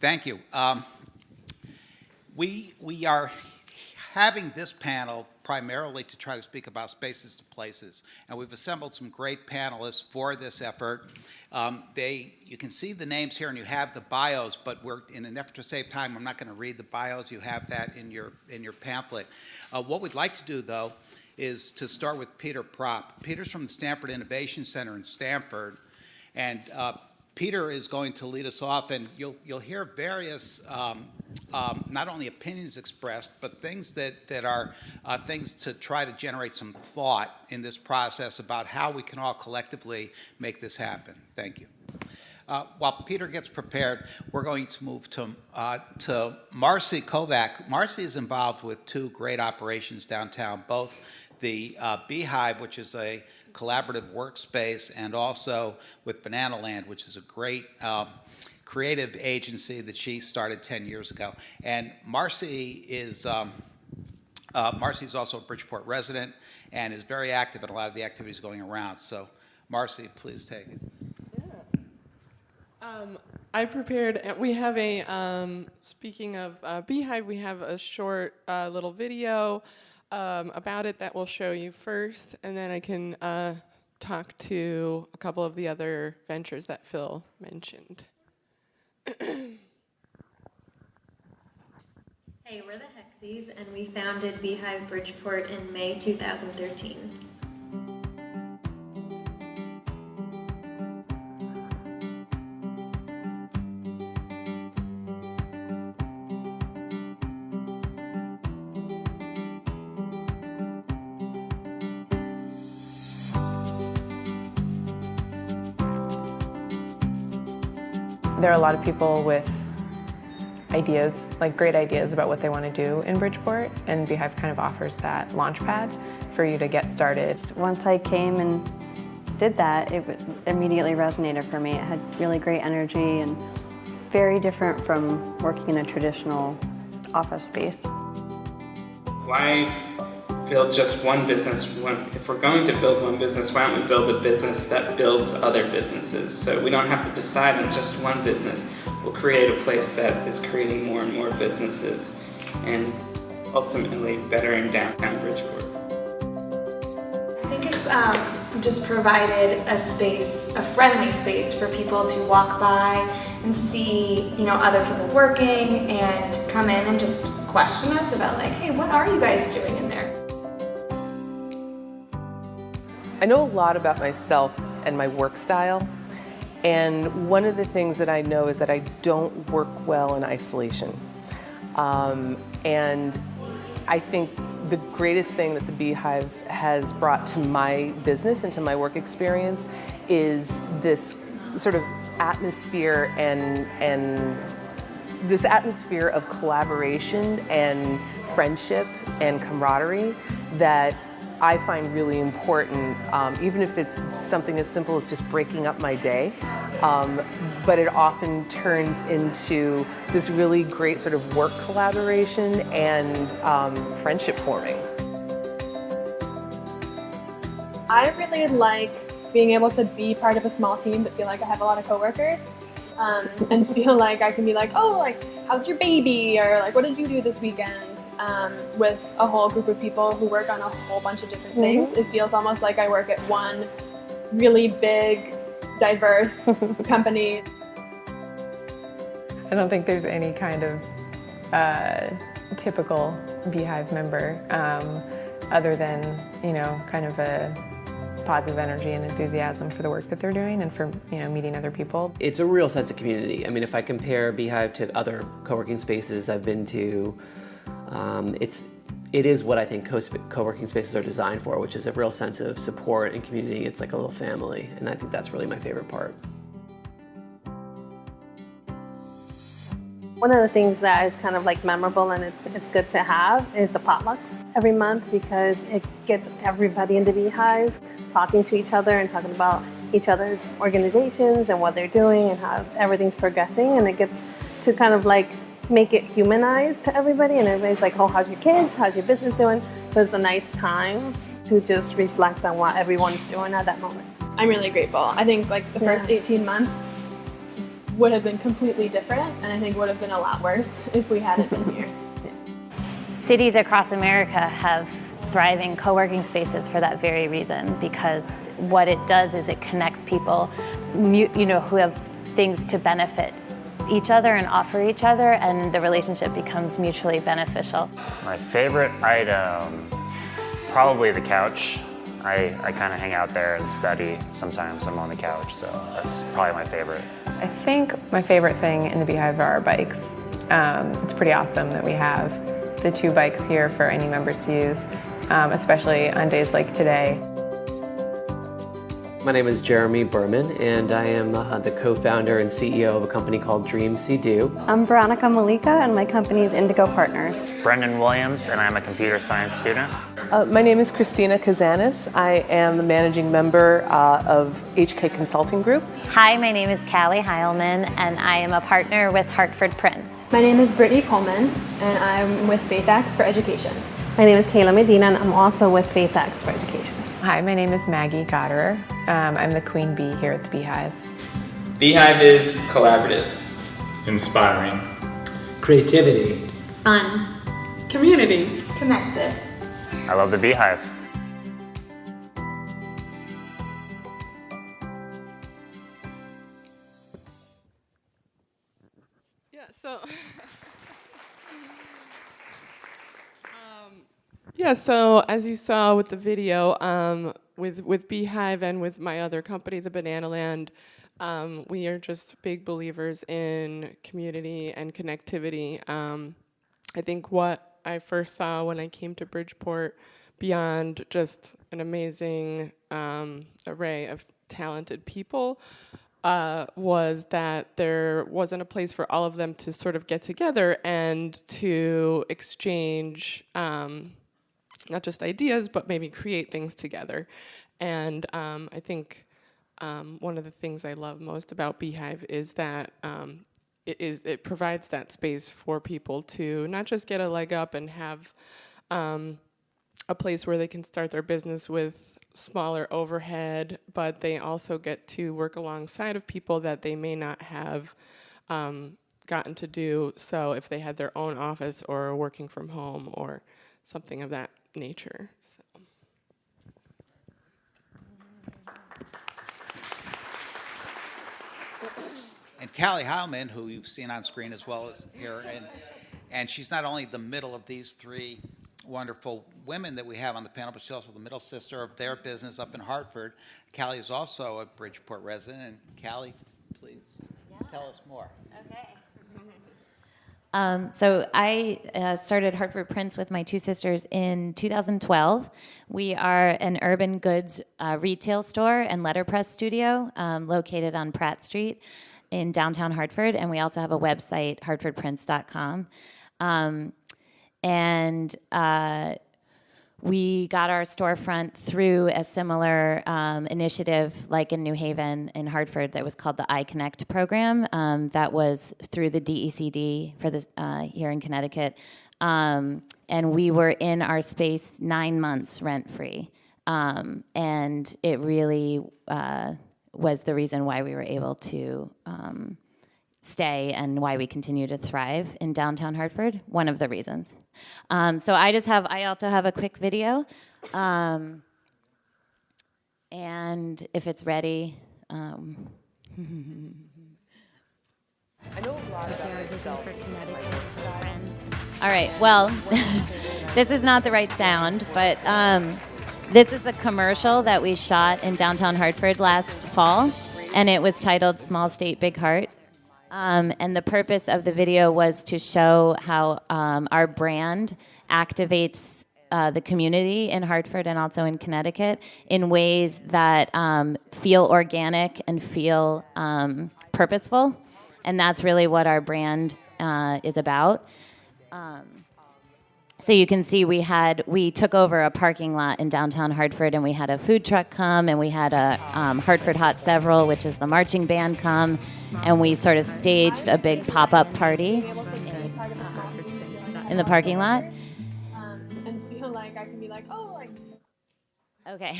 Thank you. We are having this panel primarily to try to speak about spaces to places, and we've assembled some great panelists for this effort. You can see the names here and you have the bios, but we're in an effort to save time. I'm not going to read the bios. You have that in your pamphlet. What we'd like to do, though, is to start with Peter Propp. Peter's from the Stanford Innovation Center in Stanford, and Peter is going to lead us off, and you'll hear various not only opinions expressed, but things that are things to try to generate some thought in this process about how we can all collectively make this happen. Thank you. While Peter gets prepared, we're going to move to Marcy Kovac. Marcy is involved with two great operations downtown, both the Beehive, which is a collaborative workspace, and also with Banana Land, which is a great creative agency that she started 10 years ago. And Marcy is Marcy's also a Bridgeport resident and is very active in a lot of the activities going around. So, Marcy, please take it. Yeah. I prepared. We have a. Speaking of Beehive, we have a short little video about it that we'll show you first, and then I can talk to a couple of the other ventures that Phil mentioned. Hey, we're the Hexies, and we founded Beehive Bridgeport in May 2013. There are a lot of people with ideas, like great ideas about what they want to do in Bridgeport, and Beehive kind of offers that launch pad for you to get started. Once I came and did that, it immediately resonated for me. It had really great energy and very different from working in a traditional office space. Why build just one business? If we're going to build one business, why don't we build a business that builds other businesses? So we don't have to decide on just one business. We'll create a place that is creating more and more businesses and ultimately bettering downtown Bridgeport. I think it's just provided a space, a friendly space for people to walk by and see, other people working and come in and just question us about like, hey, what are you guys doing in there? I know a lot about myself and my work style, and one of the things that I know is that I don't work well in isolation. And I think the greatest thing that the Beehive has brought to my business and to my work experience is this sort of atmosphere and this atmosphere of collaboration and friendship and camaraderie that I find really important, even if it's something as simple as just breaking up my day, but it often turns into this really great sort of work collaboration and friendship forming. I really like being able to be part of a small team but feel like I have a lot of coworkers, and feel like I can be like, oh, like, how's your baby? Or like, what did you do this weekend? With a whole group of people who work on a whole bunch of different things. It feels almost like I work at one really big, diverse company. I don't think there's any kind of typical Beehive member other than, kind of a positive energy and enthusiasm for the work that they're doing and for, meeting other people. It's a real sense of community. I mean, if I compare Beehive to other co-working spaces I've been to, it is what I think co-working spaces are designed for, which is a real sense of support and community. It's like a little family, and I think that's really my favorite part. One of the things that is kind of like memorable and it's good to have is the potlucks every month, because it gets everybody in the Beehive talking to each other and talking about each other's organizations and what they're doing and how everything's progressing, and it gets to kind of like make it humanized to everybody, and everybody's like, oh, how's your kids? How's your business doing? So it's a nice time to just reflect on what everyone's doing at that moment. I'm really grateful. I think like the first 18 months would have been completely different, and I think would have been a lot worse if we hadn't been here. Cities across America have thriving co-working spaces for that very reason, because what it does is it connects people, who have things to benefit each other and offer each other, and the relationship becomes mutually beneficial. My favorite item, probably the couch. I kind of hang out there and study. Sometimes I'm on the couch, so that's probably my favorite. I think my favorite thing in the Beehive are our bikes. It's pretty awesome that we have the 2 bikes here for any member to use, especially on days like today. My name is Jeremy Berman, and I am the co-founder and CEO of a company called Dream See Do. I'm Veronica Malika, and my company is Indigo Partners. Brendan Williams, and I'm a computer science student. My name is Christina Kazanis. I am the managing member of HK Consulting Group. Hi, my name is Callie Heilman, and I am a partner with Hartford Prince. My name is Brittany Coleman, and I'm with FaithX for Education. My name is Kayla Medina, and I'm also with FaithX for Education. Hi, my name is Maggie Gotterer. I'm the queen bee here at the Beehive. Beehive is collaborative. Inspiring. Creativity. Fun. Community. Connected. I love the Beehive. Yeah, so so as you saw with the video, with Beehive and with my other company, the Banana Land, we are just big believers in community and connectivity. I think what I first saw when I came to Bridgeport, beyond just an amazing array of talented people, was that there wasn't a place for all of them to sort of get together and to exchange not just ideas, but maybe create things together. And I think one of the things I love most about Beehive is that it provides that space for people to not just get a leg up and have a place where they can start their business with smaller overhead, but they also get to work alongside of people that they may not have gotten to do so if they had their own office or working from home or something of that nature. So. And Callie Heilman, who you've seen on screen as well as here, and she's not only the middle of these 3 wonderful women that we have on the panel, but she's also the middle sister of their business up in Hartford. Callie is also a Bridgeport resident, and Callie, please tell us more. Okay. So I started Hartford Prince with my 2 sisters in 2012. We are an urban goods retail store and letterpress studio located on Pratt Street in downtown Hartford, and we also have a website, hartfordprince.com. We got our storefront through a similar initiative like in New Haven in Hartford that was called the iConnect program. That was through the DECD for this here in Connecticut. And we were in our space 9 months rent-free. And it really was the reason why we were able to stay and why we continue to thrive in downtown Hartford. One of the reasons. So I also have a quick video, and if it's ready. I know a lot about myself. All right. Well, this is not the right sound, but this is a commercial that we shot in downtown Hartford last fall, and it was titled "Small State, Big Heart." And the purpose of the video was to show how our brand activates the community in Hartford and also in Connecticut in ways that feel organic and feel purposeful. And that's really what our brand is about. So you can see we took over a parking lot in downtown Hartford, and we had a food truck come, and we had a Hartford Hot Several, which is the marching band, come, and we sort of staged a big pop-up party in the parking lot. And feel like I can be like, oh, like. Okay.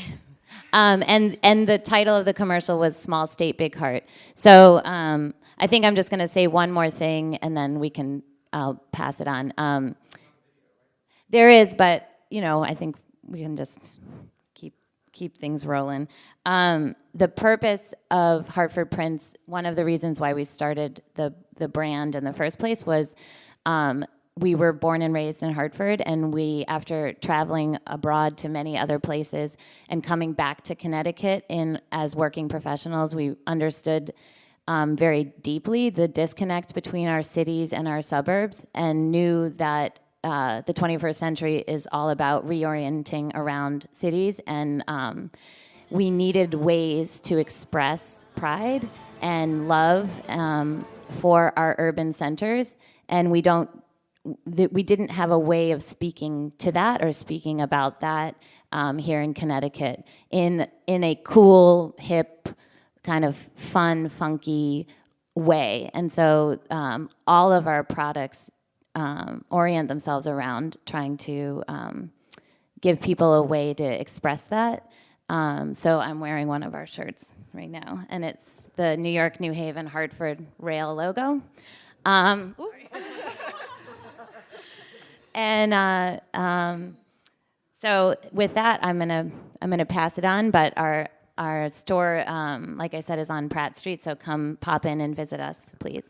And the title of the commercial was "Small State, Big Heart." So I think I'm just going to say one more thing, and then I'll pass it on. There is, but I think we can just keep things rolling. The purpose of Hartford Prints, one of the reasons why we started the brand in the first place was we were born and raised in Hartford, and we, after traveling abroad to many other places and coming back to Connecticut as working professionals, we understood very deeply the disconnect between our cities and our suburbs, and knew that the 21st century is all about reorienting around cities, and we needed ways to express pride and love for our urban centers, and we didn't have a way of speaking to that or speaking about that here in Connecticut in a cool, hip, kind of fun, funky way. And so all of our products orient themselves around trying to give people a way to express that. So I'm wearing one of our shirts right now, and it's the New York, New Haven, Hartford rail logo. And so with that, I'm gonna pass it on. But our store, like I said, is on Pratt Street. So come pop in and visit us, please.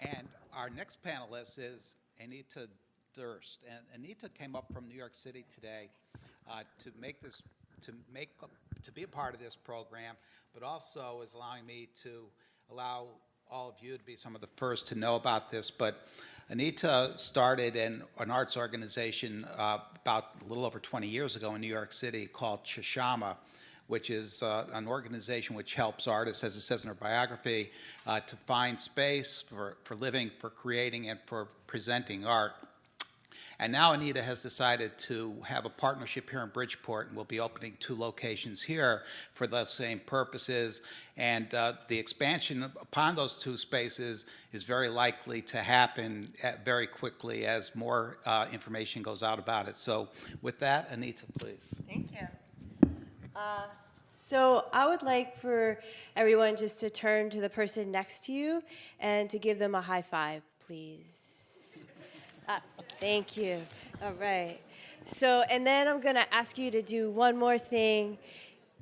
And our next panelist is Anita Durst. And Anita came up from New York City today to be a part of this program, but also is allowing me to allow all of you to be some of the first to know about this. But Anita started an arts organization about a little over 20 years ago in New York City called Chashama, which is an organization which helps artists, as it says in her biography, to find space for living, for creating, and for presenting art. And now Anita has decided to have a partnership here in Bridgeport, and we'll be opening 2 locations here for the same purposes. And the expansion upon those 2 spaces is very likely to happen very quickly as more information goes out about it. So with that, Anita, please. Thank you. So I would like for everyone just to turn to the person next to you and to give them a high five, please. Thank you. All right. So, and then I'm going to ask you to do one more thing.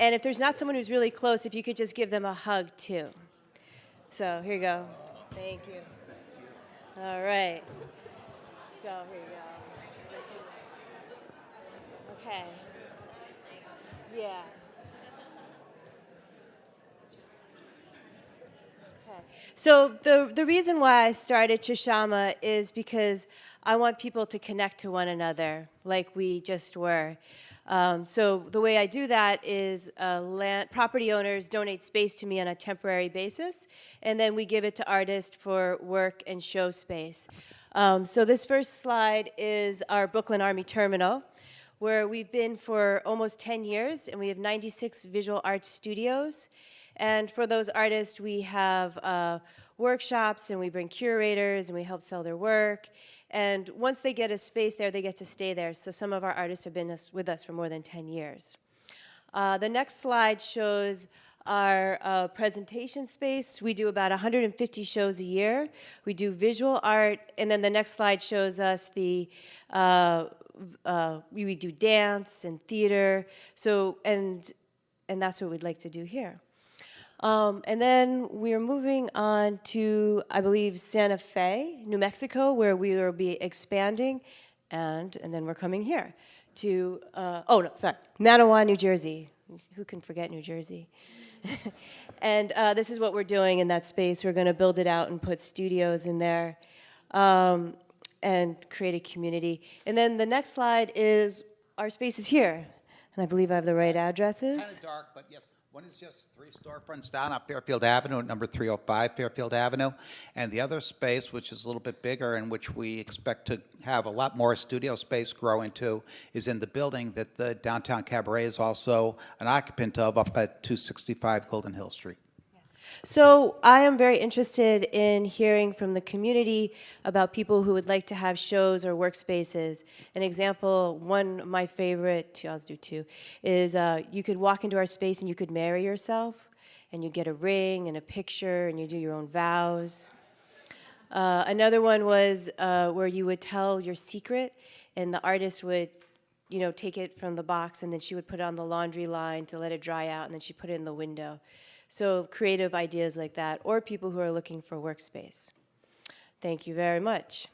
And if there's not someone who's really close, if you could just give them a hug, too. So, here you go. Thank you. All right. So, here you go. Okay. Yeah. Okay. So the reason why I started Chashama is because I want people to connect to one another like we just were. So the way I do that is property owners donate space to me on a temporary basis, and then we give it to artists for work and show space. So this first slide is our Brooklyn Army Terminal, where we've been for almost 10 years, and we have 96 visual arts studios. And for those artists, we have workshops, and we bring curators, and we help sell their work. And once they get a space there, they get to stay there. So some of our artists have been with us for more than 10 years. The next slide shows our presentation space. We do about 150 shows a year. We do visual art, and then the next slide shows us we do dance and theater. So and that's what we'd like to do here. And then we're moving on to, I believe, Santa Fe, New Mexico, where we will be expanding, and then we're coming here to, Manawa, New Jersey. Who can forget New Jersey? And this is what we're doing in that space. We're going to build it out and put studios in there and create a community. And then the next slide is our spaces here. And I believe I have the right addresses. Kind of dark, but yes. One is just 3 storefronts down on Fairfield Avenue at number 305 Fairfield Avenue. And the other space, which is a little bit bigger and which we expect to have a lot more studio space grow into, is in the building that the Downtown Cabaret is also an occupant of up at 265 Golden Hill Street. So I am very interested in hearing from the community about people who would like to have shows or workspaces. An example, one of my favorite, I'll do two, is you could walk into our space and you could marry yourself, and you get a ring and a picture, and you do your own vows. Another one was where you would tell your secret, and the artist would, take it from the box, and then she would put it on the laundry line to let it dry out, and then she'd put it in the window. So creative ideas like that, or people who are looking for workspace. Thank you very much.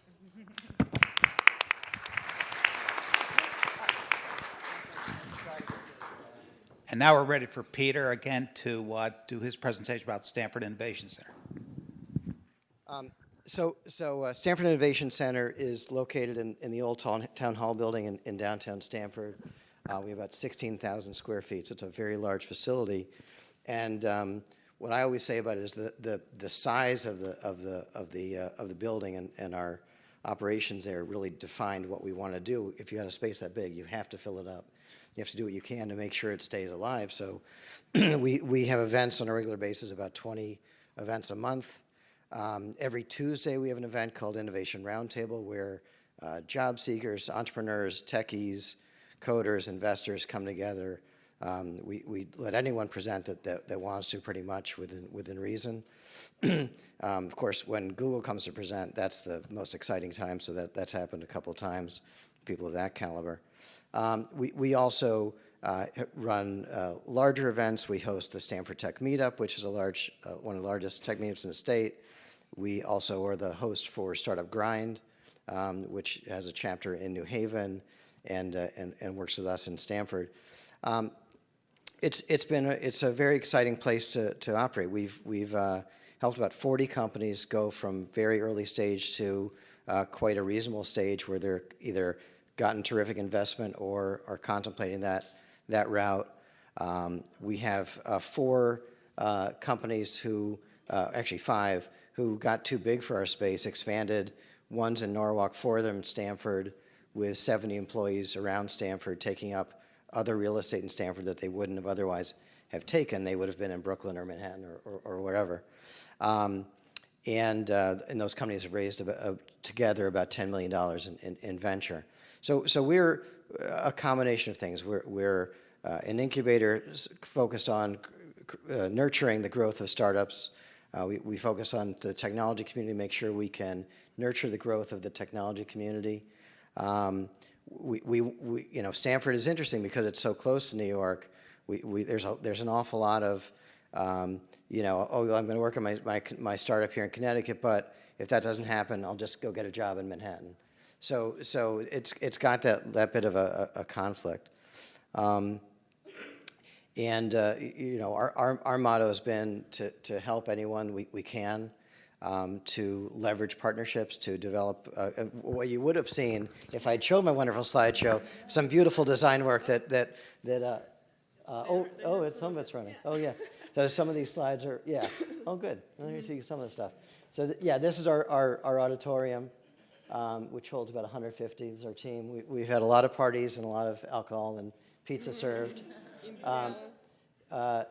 And now we're ready for Peter again to do his presentation about Stanford Innovation Center. Stanford Innovation Center is located in the old town hall building in downtown Stanford. We have about 16,000 square feet, so it's a very large facility. And what I always say about it is the size of the building and our operations there really defined what we want to do. If you had a space that big, you have to fill it up. You have to do what you can to make sure it stays alive. So we have events on a regular basis, about 20 events a month. Every Tuesday we have an event called Innovation Roundtable where job seekers, entrepreneurs, techies, coders, investors come together. We let anyone present that wants to, pretty much within reason. Of course, when Google comes to present, that's the most exciting time, so that's happened a couple of times, people of that caliber. We also run larger events. We host the Stanford Tech Meetup, which is one of the largest tech meetups in the state. We also are the host for Startup Grind, which has a chapter in New Haven and works with us in Stanford. It's a very exciting place to operate. We've helped about 40 companies go from very early stage to quite a reasonable stage where they're either gotten terrific investment or are contemplating that route. We have 4 companies who, actually 5, who got too big for our space, expanded. One's in Norwalk, 4 of them in Stanford, with 70 employees around Stanford, taking up other real estate in Stanford that they wouldn't have otherwise have taken. They would have been in Brooklyn or Manhattan or wherever. And those companies have raised together about $10 million in venture. So we're a combination of things. We're an incubator focused on nurturing the growth of startups. We focus on the technology community, make sure we can nurture the growth of the technology community. Stanford is interesting because it's so close to New York. There's an awful lot of, I'm going to work on my startup here in Connecticut, but if that doesn't happen, I'll just go get a job in Manhattan. So it's got that bit of a conflict. Our motto has been to help anyone we can, to leverage partnerships, to develop what you would have seen if I'd shown my wonderful slideshow, some beautiful design work it's some of it's running. Oh yeah, so some of these slides are, yeah. Oh good, well, here you see some of the stuff. So this is our auditorium, which holds about 150. This is our team. We've had a lot of parties and a lot of alcohol and pizza served. But I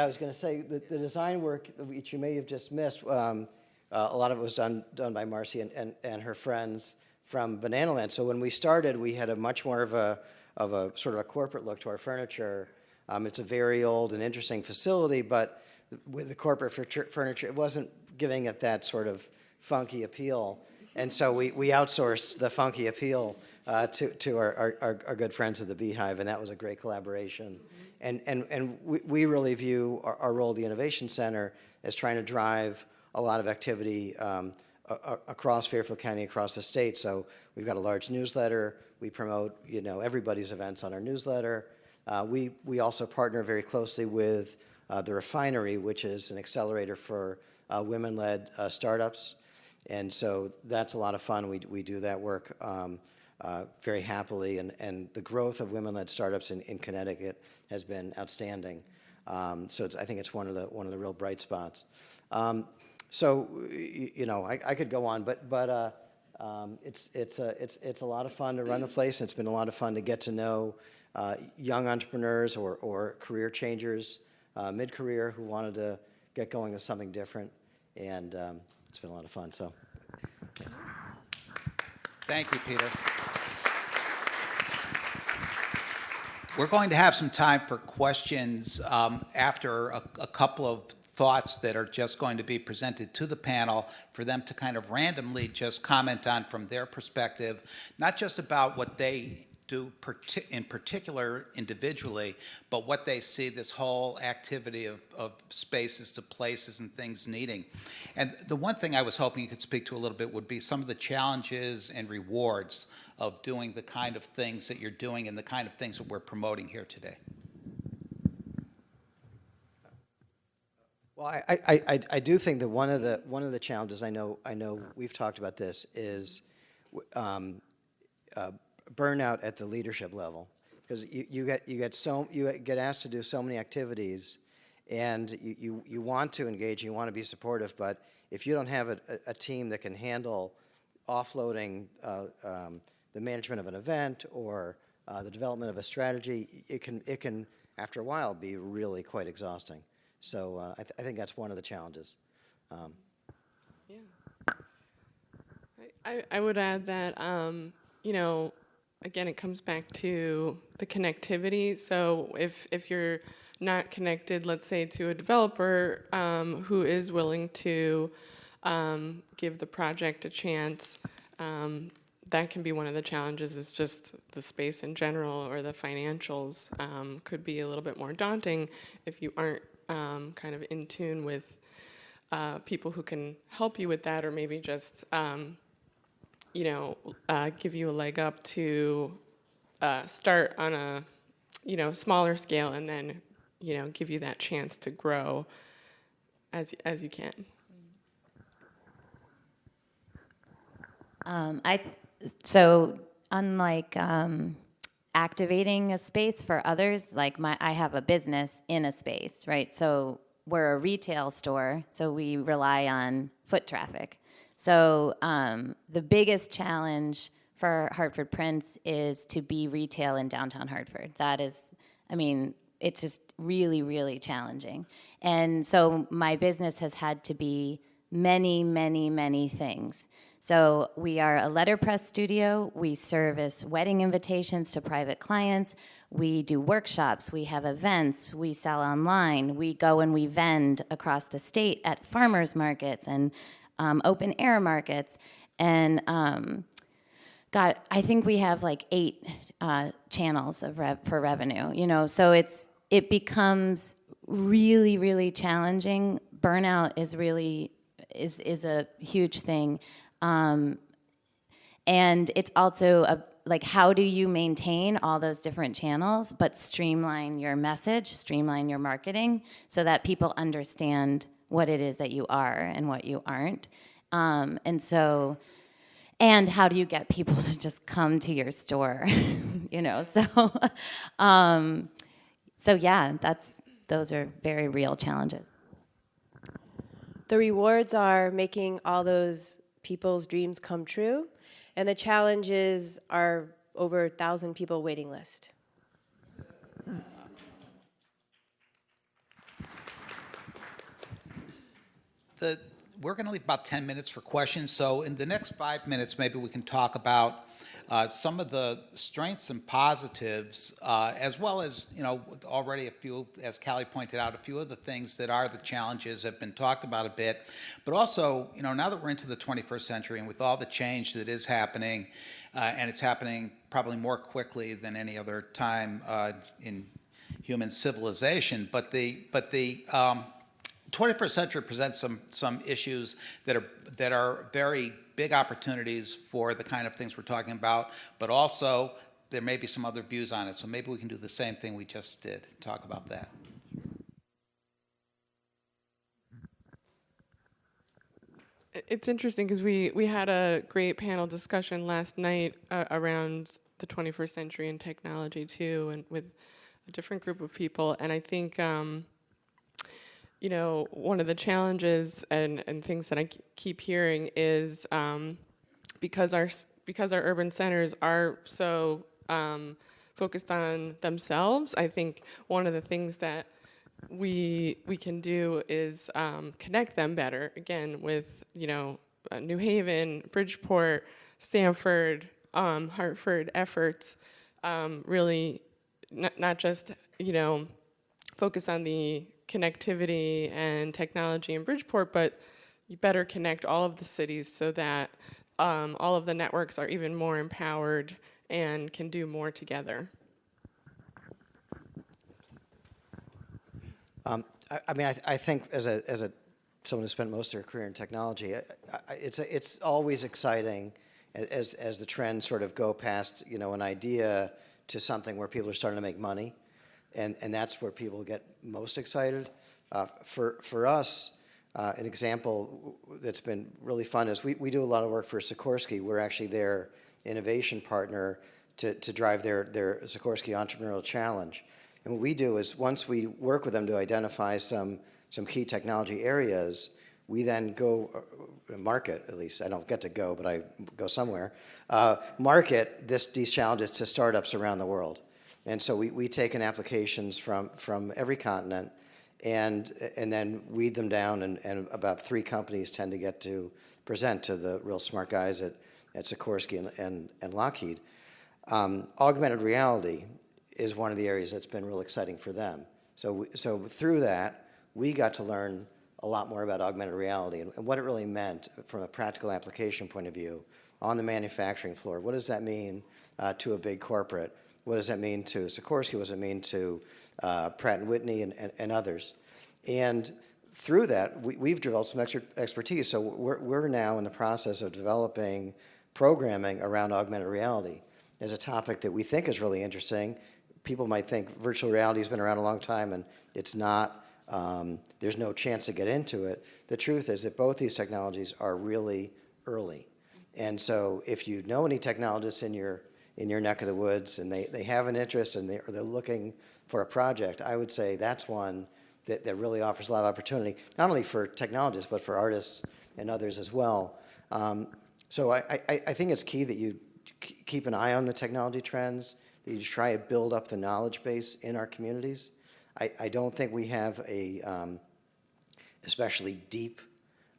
was going to say that the design work, which you may have just missed, a lot of it was done by Marcy and her friends from Banana Land. So when we started, we had a much more of a sort of a corporate look to our furniture. It's a very old and interesting facility, but with the corporate furniture, it wasn't giving it that sort of funky appeal. And so we outsourced the funky appeal to our good friends at the Beehive, and that was a great collaboration. And we really view our role at the Innovation Center as trying to drive a lot of activity across Fairfield County, across the state. So we've got a large newsletter. We promote everybody's events on our newsletter. We also partner very closely with the Refinery, which is an accelerator for women-led startups. And so that's a lot of fun. We do that work very happily, and the growth of women-led startups in Connecticut has been outstanding. So I think it's one of the real bright spots. I could go on, but it's a lot of fun to run the place, and it's been a lot of fun to get to know young entrepreneurs or career changers, mid-career, who wanted to get going with something different, and it's been a lot of fun. So, thank you, Peter. We're going to have some time for questions after a couple of thoughts that are just going to be presented to the panel for them to kind of randomly just comment on from their perspective, not just about what they do in particular individually, but what they see this whole activity of spaces to places and things needing. And the one thing I was hoping you could speak to a little bit would be some of the challenges and rewards of doing the kind of things that you're doing and the kind of things that we're promoting here today. Well, I do think that one of the challenges, I know we've talked about this, is burnout at the leadership level, because you get asked to do so many activities, and you want to engage, you want to be supportive, but if you don't have a team that can handle offloading the management of an event or the development of a strategy, it can after a while be really quite exhausting. So I think that's one of the challenges. Yeah. I would add that, you know, again, it comes back to the connectivity. So if you're not connected, let's say, to a developer who is willing to give the project a chance, that can be one of the challenges, is just the space in general, or the financials could be a little bit more daunting if you aren't kind of in tune with people who can help you with that, or maybe just you know, give you a leg up to start on a, you know, smaller scale, and then, you know, give you that chance to grow as you can. So unlike activating a space for others, like I have a business in a space, right? So we're a retail store, so we rely on foot traffic. So the biggest challenge for Hartford Prince is to be retail in downtown Hartford. That is, I mean, it's just really, really challenging. And so my business has had to be many, many, many things. So we are a letterpress studio. We service wedding invitations to private clients. We do workshops. We have events. We sell online. We go and we vend across the state at farmers markets and open air markets. And God, I think we have like 8 channels of for revenue. You know, so it becomes really, really challenging. Burnout is really is a huge thing. And it's also like, how do you maintain all those different channels, but streamline your message, streamline your marketing, so that people understand what it is that you are and what you aren't. And how do you get people to just come to your store, you know? So yeah, those are very real challenges. The rewards are making all those people's dreams come true, and the challenges are over 1,000 people waiting list. We're going to leave about 10 minutes for questions, so in the next 5 minutes, maybe we can talk about some of the strengths and positives, as well as, you know, already a few, as Callie pointed out, a few of the things that are the challenges have been talked about a bit, but also, you know, now that we're into the 21st century and with all the change that is happening, and it's happening probably more quickly than any other time in human civilization, but the 21st century presents some issues that are very big opportunities for the kind of things we're talking about, but also there may be some other views on it. So maybe we can do the same thing we just did, talk about that. It's interesting because we had a great panel discussion last night around the 21st century and technology too, and with a different group of people. And I think you know, one of the challenges and things that I keep hearing is because our urban centers are so focused on themselves, I think one of the things that we can do is connect them better, again, with, New Haven, Bridgeport, Stanford, Hartford efforts, really not just, focus on the connectivity and technology in Bridgeport, but you better connect all of the cities so that all of the networks are even more empowered and can do more together. I think as someone who spent most of their career in technology, it's always exciting as the trends sort of go past an idea to something where people are starting to make money, and that's where people get most excited. For us, an example that's been really fun is we do a lot of work for Sikorsky. We're actually their innovation partner to drive their Sikorsky Entrepreneurial Challenge. And what we do is once we work with them to identify some key technology areas, we then go market, at least I don't get to go, but I go somewhere, market these challenges to startups around the world. And so we take in applications from every continent and then weed them down, and about 3 companies tend to get to present to the real smart guys at Sikorsky and Lockheed. Augmented reality is one of the areas that's been real exciting for them. So through that, we got to learn a lot more about augmented reality and what it really meant from a practical application point of view on the manufacturing floor. What does that mean to a big corporate? What does that mean to Sikorsky? What does it mean to Pratt & Whitney and others? And through that, we've developed some expertise. So we're now in the process of developing programming around augmented reality as a topic that we think is really interesting. People might think virtual reality has been around a long time, and it's not. There's no chance to get into it. The truth is that both these technologies are really early. And so if you know any technologists in your neck of the woods and they have an interest and they're looking for a project, I would say that's one that really offers a lot of opportunity, not only for technologists, but for artists and others as well. So I think it's key that you keep an eye on the technology trends, that you try to build up the knowledge base in our communities. I don't think we have a especially deep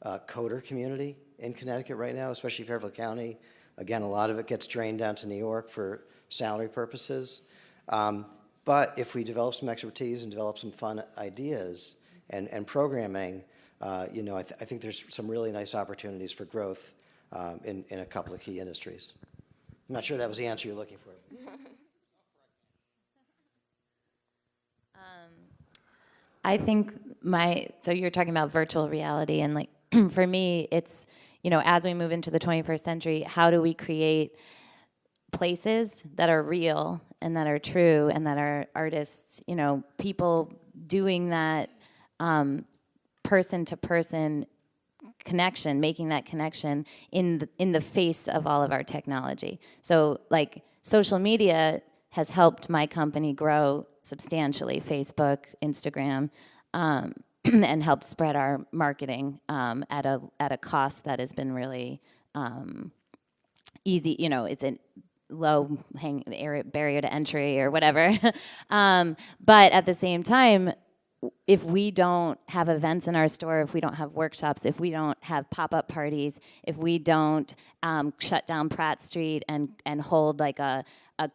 coder community in Connecticut right now, especially Fairfield County. Again, a lot of it gets drained down to New York for salary purposes. But if we develop some expertise and develop some fun ideas and programming, I think there's some really nice opportunities for growth in a couple of key industries. I'm not sure that was the answer you're looking for. I think so you're talking about virtual reality, and like for me, it's, as we move into the 21st century, how do we create places that are real and that are true and that are artists, people doing that person-to-person connection, making that connection in the face of all of our technology. So like social media has helped my company grow substantially, Facebook, Instagram, and helped spread our marketing at a cost that has been really easy. It's a low barrier to entry or whatever. But at the same time, if we don't have events in our store, if we don't have workshops, if we don't have pop-up parties, if we don't shut down Pratt Street and hold like a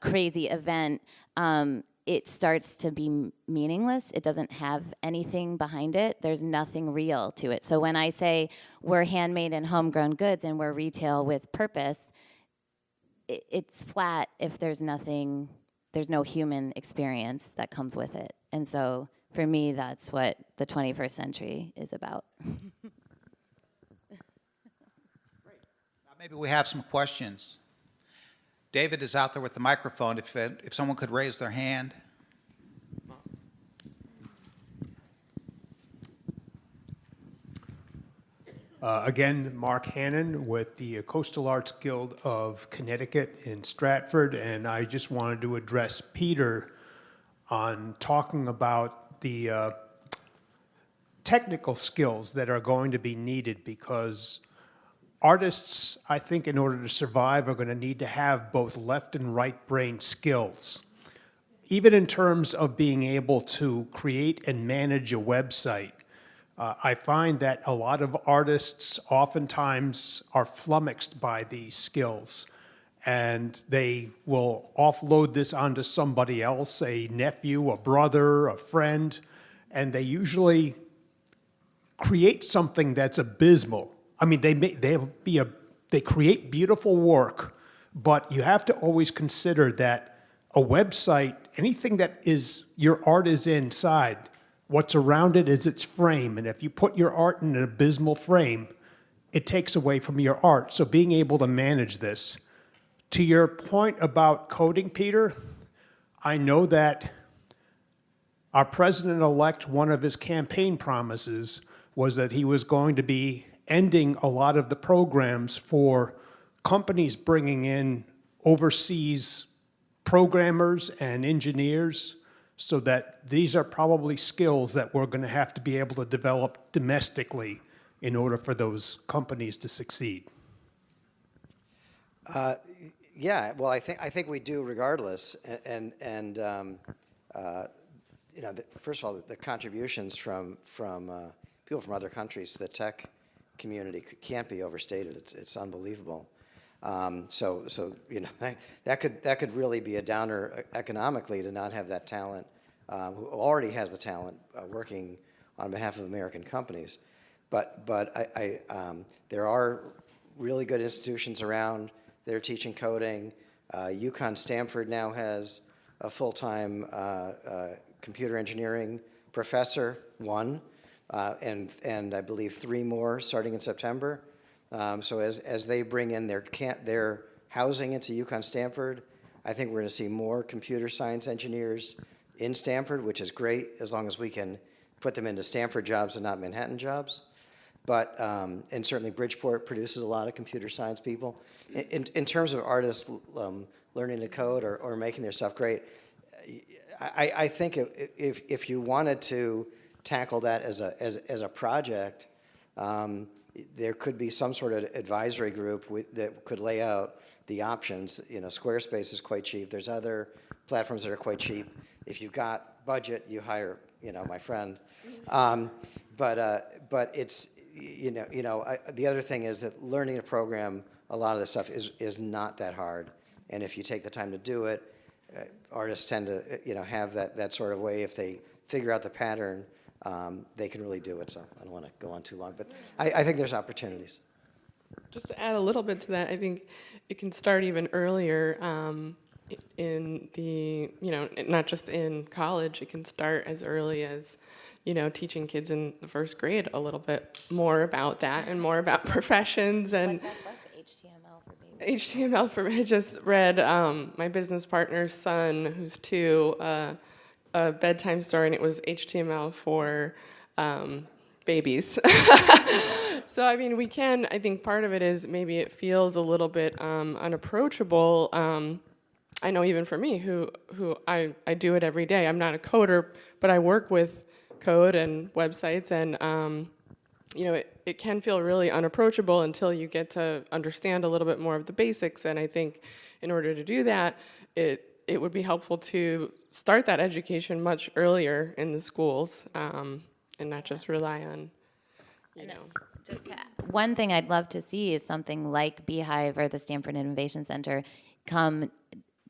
crazy event, it starts to be meaningless. It doesn't have anything behind it. There's nothing real to it. So when I say we're handmade and homegrown goods and we're retail with purpose, it's flat if there's no human experience that comes with it. And so for me, that's what the 21st century is about. Maybe we have some questions. David is out there with the microphone. If someone could raise their hand. Again, Mark Hannon with the Coastal Arts Guild of Connecticut in Stratford, and I just wanted to address Peter on talking about the technical skills that are going to be needed, because artists, I think, in order to survive, are going to need to have both left and right brain skills. even in terms of being able to create and manage a website, I find that a lot of artists oftentimes are flummoxed by these skills, and they will offload this onto somebody else, a nephew, a brother, a friend, and they usually create something that's abysmal. I mean, they create beautiful work, but you have to always consider that a website, anything that is your art is inside, what's around it is its frame, and if you put your art in an abysmal frame, it takes away from your art. So being able to manage this. To your point about coding, Peter, I know that our president-elect, one of his campaign promises was that he was going to be ending a lot of the programs for companies bringing in overseas programmers and engineers, so that these are probably skills that we're going to have to be able to develop domestically in order for those companies to succeed. Yeah, well, I think we do regardless, and you know, first of all, the contributions from people from other countries to the tech community can't be overstated. It's unbelievable. So you know, that could really be a downer economically to not have that talent, who already has the talent working on behalf of American companies. But there are really good institutions around. They're teaching coding. UConn Stanford now has a full-time computer engineering professor, one, and I believe 3 more starting in September. So as they bring in their housing into UConn Stanford, I think we're going to see more computer science engineers in Stanford, which is great as long as we can put them into Stanford jobs and not Manhattan jobs. But, and certainly Bridgeport produces a lot of computer science people. In terms of artists learning to code or making their stuff great, I think if you wanted to tackle that as a project, there could be some sort of advisory group that could lay out the options. You know, Squarespace is quite cheap. There's other platforms that are quite cheap. If you've got budget, you hire, you know, my friend. But it's, the other thing is that learning a program, a lot of this stuff is not that hard. And if you take the time to do it, artists tend to, have that sort of way. If they figure out the pattern, they can really do it. So I don't want to go on too long, but I think there's opportunities. Just to add a little bit to that, I think it can start even earlier in the, not just in college. It can start as early as, teaching kids in the first grade a little bit more about that and more about professions and HTML for me. I just read my business partner's son, who's 2, a bedtime story, and it was HTML for babies. So, I mean, I think part of it is maybe it feels a little bit unapproachable. I know even for me, who I do it every day. I'm not a coder, but I work with code and websites, and it can feel really unapproachable until you get to understand a little bit more of the basics. And I think in order to do that, it would be helpful to start that education much earlier in the schools, and not just rely on, Just one thing I'd love to see is something like Beehive or the Stanford Innovation Center come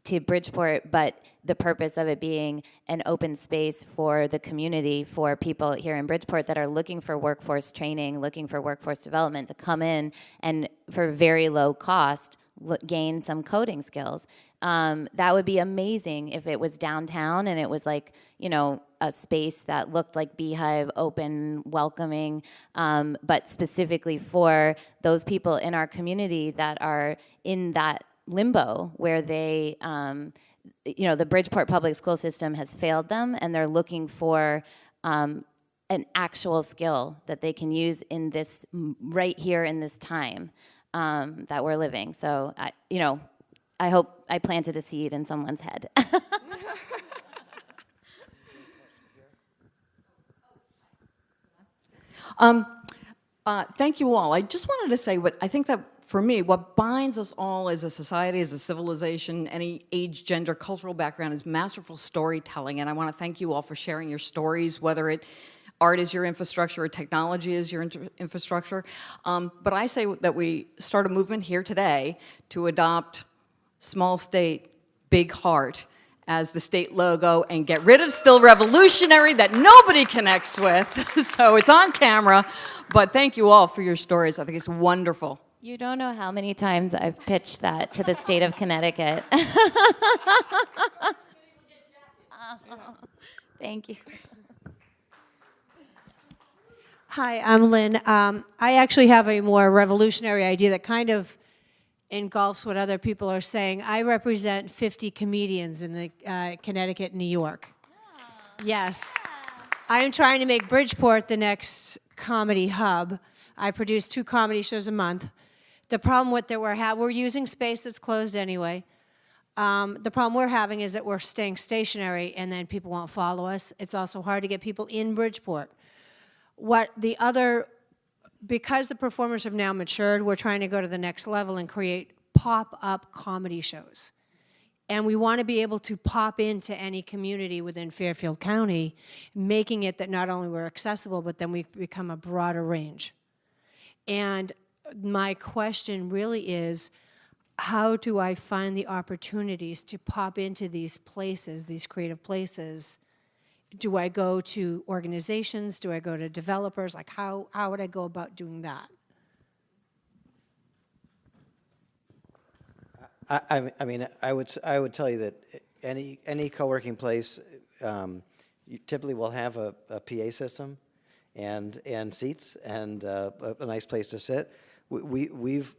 to Bridgeport, but the purpose of it being an open space for the community, for people here in Bridgeport that are looking for workforce training, looking for workforce development, to come in and for very low cost gain some coding skills. That would be amazing if it was downtown and it was like, a space that looked like Beehive, open, welcoming, but specifically for those people in our community that are in that limbo where they, the Bridgeport public school system has failed them, and they're looking for an actual skill that they can use in this, right here in this time that we're living. So, I hope I planted a seed in someone's head. Thank you all. I just wanted to say what I think that for me, what binds us all as a society, as a civilization, any age, gender, cultural background, is masterful storytelling. And I want to thank you all for sharing your stories, whether art is your infrastructure or technology is your infrastructure. But I say that we start a movement here today to adopt small state, big heart as the state logo and get rid of still revolutionary that nobody connects with. So it's on camera, but thank you all for your stories. I think it's wonderful. You don't know how many times I've pitched that to the state of Connecticut. Thank you. Hi, I'm Lynn. I actually have a more revolutionary idea that kind of engulfs what other people are saying. I represent 50 comedians in the Connecticut, New York. Yes. I am trying to make Bridgeport the next comedy hub. I produce 2 comedy shows a month. The problem with that we're using space that's closed anyway. The problem we're having is that we're staying stationary and then people won't follow us. It's also hard to get people in Bridgeport. Because the performers have now matured, we're trying to go to the next level and create pop-up comedy shows. And we want to be able to pop into any community within Fairfield County, making it that not only we're accessible, but then we become a broader range. And my question really is, how do I find the opportunities to pop into these places, these creative places? Do I go to organizations? Do I go to developers? Like, how would I go about doing that? I mean, I would tell you that any co-working place, you typically will have a PA system and seats and a nice place to sit. We've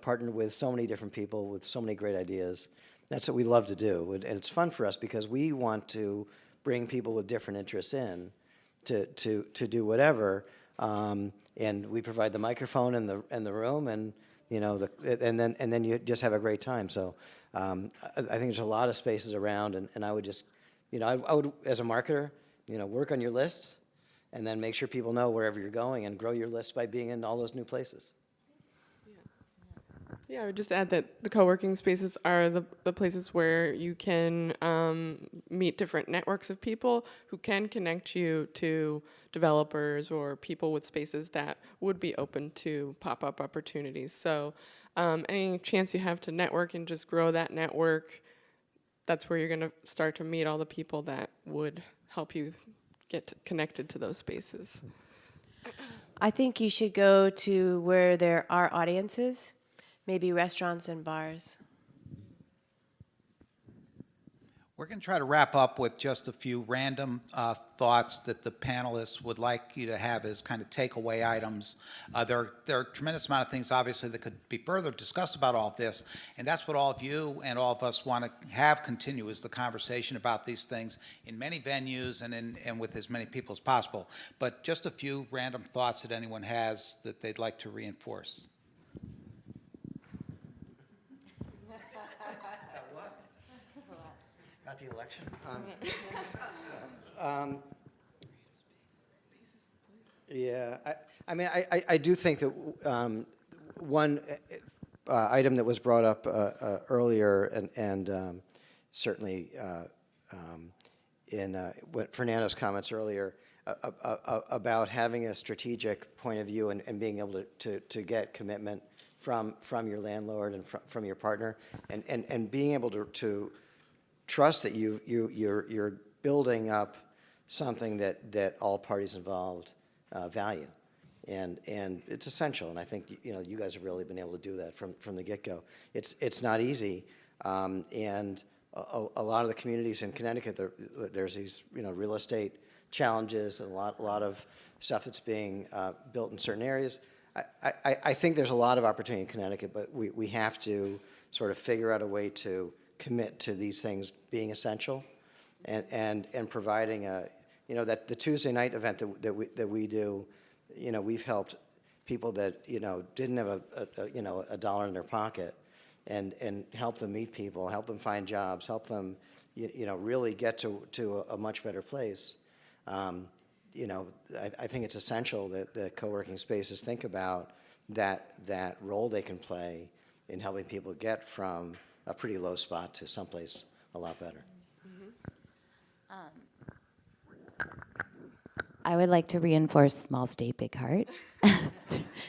partnered with so many different people with so many great ideas. That's what we love to do, and it's fun for us because we want to bring people with different interests in to do whatever, and we provide the microphone in the room, and and then you just have a great time. So I think there's a lot of spaces around, and I would just I would, as a marketer, work on your list, and then make sure people know wherever you're going, and grow your list by being in all those new places. Yeah, I would just add that the co-working spaces are the places where you can meet different networks of people who can connect you to developers or people with spaces that would be open to pop-up opportunities. So any chance you have to network and just grow that network, that's where you're going to start to meet all the people that would help you get connected to those spaces. I think you should go to where there are audiences. Maybe restaurants and bars. We're going to try to wrap up with just a few random thoughts that the panelists would like you to have as kind of takeaway items. There are a tremendous amount of things, obviously, that could be further discussed about all of this, and that's what all of you and all of us want to have continue, is the conversation about these things in many venues and with as many people as possible. But just a few random thoughts that anyone has that they'd like to reinforce. Not the election. Yeah, I mean, I do think that one item that was brought up earlier, and certainly in what Fernando's comments earlier about having a strategic point of view and being able to get commitment from your landlord and from your partner, and being able to trust that you're building up something that all parties involved value, and it's essential. And I think you guys have really been able to do that from the get-go. It's not easy, and a lot of the communities in Connecticut, there's these real estate challenges and a lot of stuff that's being built in certain areas. I think there's a lot of opportunity in Connecticut, but we have to sort of figure out a way to commit to these things being essential, and providing that the Tuesday night event that we do, we've helped people that didn't have a dollar in their pocket, and help them meet people, help them find jobs, help them really get to a much better place. I think it's essential that the co-working spaces think about that role they can play in helping people get from a pretty low spot to someplace a lot better. I would like to reinforce "Small State, Big Heart"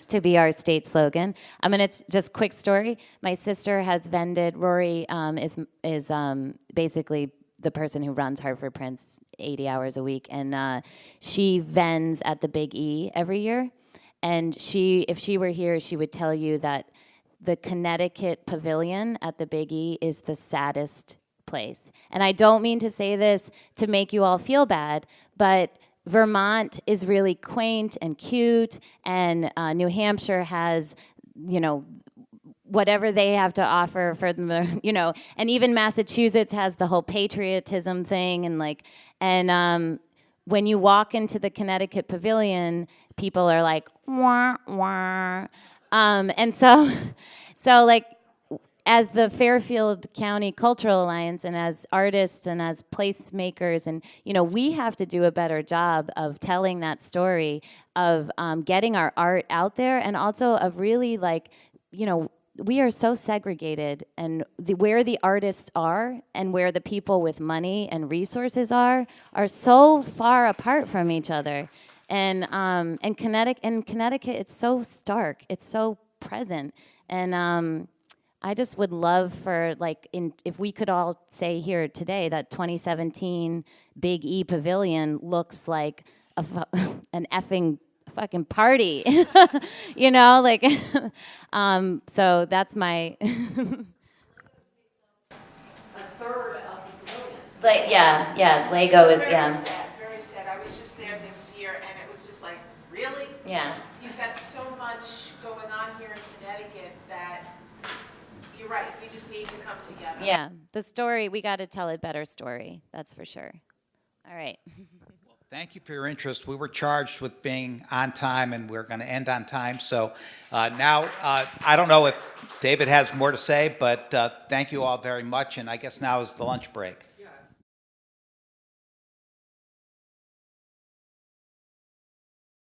to be our state slogan. I'm gonna just quick story. My sister has vended. Rory is basically the person who runs Hartford Prince 80 hours a week, and she vends at the Big E every year. And if she were here, she would tell you that the Connecticut Pavilion at the Big E is the saddest place. And I don't mean to say this to make you all feel bad, but Vermont is really quaint and cute, and New Hampshire has, whatever they have to offer for them, and even Massachusetts has the whole patriotism thing, and when you walk into the Connecticut Pavilion, people are like, wah, wah. And so as the Fairfield County Cultural Alliance and as artists and as placemakers, and we have to do a better job of telling that story, of getting our art out there, and also of really we are so segregated, and where the artists are and where the people with money and resources are so far apart from each other. And Connecticut, it's so stark, it's so present, and I just would love for, if we could all say here today that 2017 Big E Pavilion looks like an effing fucking party, so that's my. A third of the pavilion. Lego is, Very sad. I was just there this year, and it was just like, really? Yeah. You've got so much going on here in Connecticut that you're right. We just need to come together. Yeah, the story, we got to tell a better story, that's for sure. All right. Thank you for your interest. We were charged with being on time, and we're going to end on time. So now, I don't know if David has more to say, but thank you all very much, and I guess now is the lunch break.